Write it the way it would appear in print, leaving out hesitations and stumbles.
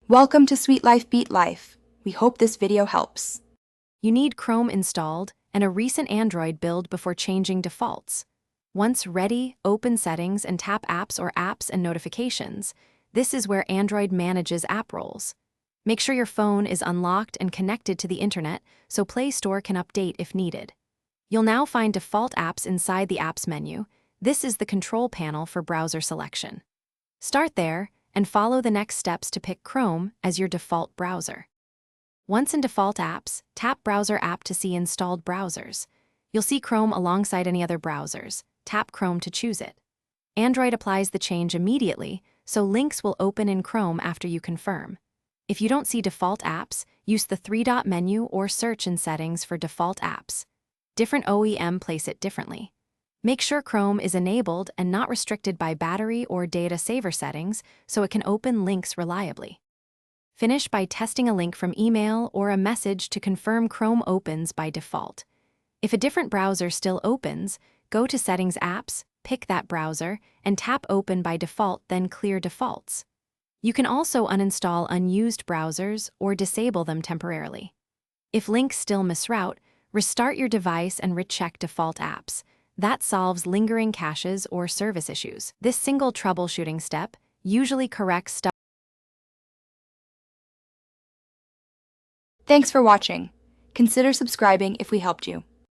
Welcome to Sweet Life Beat Life. We hope this video helps. You need Chrome installed and a recent Android build before changing defaults. Once ready, open Settings and tap Apps or Apps and Notifications. This is where Android manages app roles. Make sure your phone is unlocked and connected to the internet so Play Store can update if needed. You'll now find default apps inside the Apps menu. This is the control panel for browser selection. Start there and follow the next steps to pick Chrome as your default browser. Once in Default Apps, tap Browser app to see installed browsers. You'll see Chrome alongside any other browsers. Tap Chrome to choose it. Android applies the change immediately, so links will open in Chrome after you confirm. If you don't see default apps, use the three-dot menu or search in Settings for default apps. Different OEM place it differently. Make sure Chrome is enabled and not restricted by battery or data saver settings so it can open links reliably. Finish by testing a link from email or a message to confirm Chrome opens by default. If a different browser still opens, go to Settings Apps, pick that browser, and tap Open by default, then clear defaults. You can also uninstall unused browsers or disable them temporarily. If links still misroute, restart your device and recheck default apps. That solves lingering caches or service issues. This single troubleshooting step usually corrects stuff. Thanks for watching. Consider subscribing if we helped you.